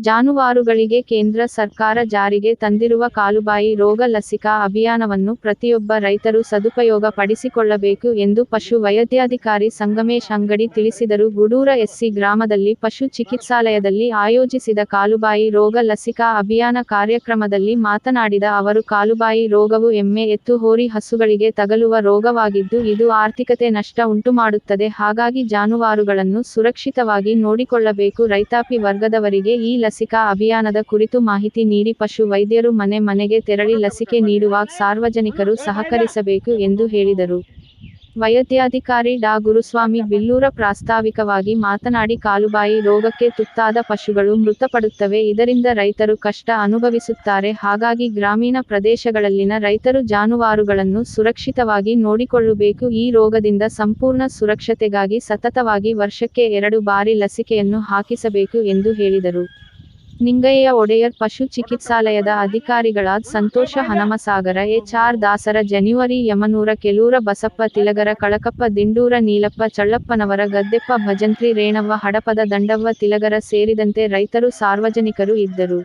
ಜಾನುವಾರುಗಳಿಗೆ ಕೇಂದ್ರ ಸರ್ಕಾರ ಜಾರಿಗೆ ತಂದಿರುವ ಕಾಲುಬಾಯಿ ರೋಗ ಲಸಿಕಾ ಅಭಿಯಾನವನ್ನು ಪ್ರತಿಯೊಬ್ಬ ರೈತರು ಸದುಪಯೋಗ ಪಡಿಸಿಕೊಳ್ಳಬೇಕು ಎಂದು ಪಶು ವೈದ್ಯಾಧಿಕಾರಿ ಸಂಗಮೇಶ್ ಅಂಗಡಿ ತಿಳಿಸಿದರು. ಗೂಡೂರ ಎಸ್ಸಿ ಗ್ರಾಮದಲ್ಲಿ ಪಶು ಚಿಕಿತ್ಸಾಲಯದಲ್ಲಿ ಆಯೋಜಿಸಿದ ಕಾಲುಬಾಯಿ ರೋಗ ಲಸಿಕಾ ಅಭಿಯಾನ ಕಾರ್ಯಕ್ರಮದಲ್ಲಿ ಮಾತನಾಡಿದ ಅವರು, ಕಾಲುಬಾಯಿ ರೋಗವು ಎಮ್ಮೆ, ಎತ್ತು, ಹೋರಿ, ಹಸುಗಳಿಗೆ ತಗಲುವ ರೋಗವಾಗಿದ್ದು ಇದು ಆರ್ಥಿಕತೆ ನಷ್ಟ ಉಂಟುಮಾಡುತ್ತದೆ. ಹಾಗಾಗಿ ಜಾನುವಾರುಗಳನ್ನು ಸುರಕ್ಷಿತವಾಗಿ ನೋಡಿಕೊಳ್ಳಬೇಕು. ರೈತಾಪಿ ವರ್ಗದವರಿಗೆ ಈ ಲಸಿಕಾ ಅಭಿಯಾನದ ಕುರಿತು ಮಾಹಿತಿ ನೀಡಿ ಪಶು ವೈದ್ಯರು ಮನೆ ಮನೆಗೆ ತೆರಳಿ ಲಸಿಕೆ ನೀಡುವಾಗ ಸಾರ್ವಜನಿಕರು ಸಹಕರಿಸಬೇಕು ಎಂದು ಹೇಳಿದರು. ವೈದ್ಯಾಧಿಕಾರಿ ಡಾ. ಗುರುಸ್ವಾಮಿ ಬಿಲ್ಲೂರ ಪ್ರಾಸ್ತಾವಿಕವಾಗಿ ಮಾತನಾಡಿ, ಕಾಲುಬಾಯಿ ರೋಗಕ್ಕೆ ತುತ್ತಾದ ಪಶುಗಳು ಮೃತಪಡುತ್ತವೆ. ಇದರಿಂದ ರೈತರು ಕಷ್ಟ ಅನುಭವಿಸುತ್ತಾರೆ. ಹಾಗಾಗಿ ಗ್ರಾಮೀಣ ಪ್ರದೇಶಗಳಲ್ಲಿನ ರೈತರು ಜಾನುವಾರುಗಳನ್ನು ಸುರಕ್ಷಿತವಾಗಿ ನೋಡಿಕೊಳ್ಳಬೇಕು. ಈ ರೋಗದಿಂದ ಸಂಪೂರ್ಣ ಸುರಕ್ಷತೆಗಾಗಿ ಸತತವಾಗಿ ವರ್ಷಕ್ಕೆ 2 ಬಾರಿ ಲಸಿಕೆಯನ್ನು ಹಾಕಿಸಬೇಕು ಎಂದು ಹೇಳಿದರು. ನಿಂಗಯ್ಯ ಒಡೆಯರ್ ಪಶು ಚಿಕಿತ್ಸಾಲಯದ ಅಧಿಕಾರಿಗಳಾದ ಸಂತೋಷ ಹನಮಸಾಗರ, ಎಚ್. ಆರ್. ದಾಸರ, ಜನಿವರಿ ಯಮನೂರ, ಕೆಲೂರ ಬಸಪ್ಪ ತಿಲಗರ, ಕಳಕಪ್ಪ ದಿಂಡೂರ, ನೀಲಪ್ಪ ಚಳ್ಳಪ್ಪನವರ, ಗದ್ದೆಪ್ಪ ಭಜಂತ್ರಿ, ರೇಣವ್ವ ಹಡಪದ, ದಂಡವ್ವ ತಿಲಗರ ಸೇರಿದಂತೆ ರೈತರು ಸಾರ್ವಜನಿಕರು ಇದ್ದರು.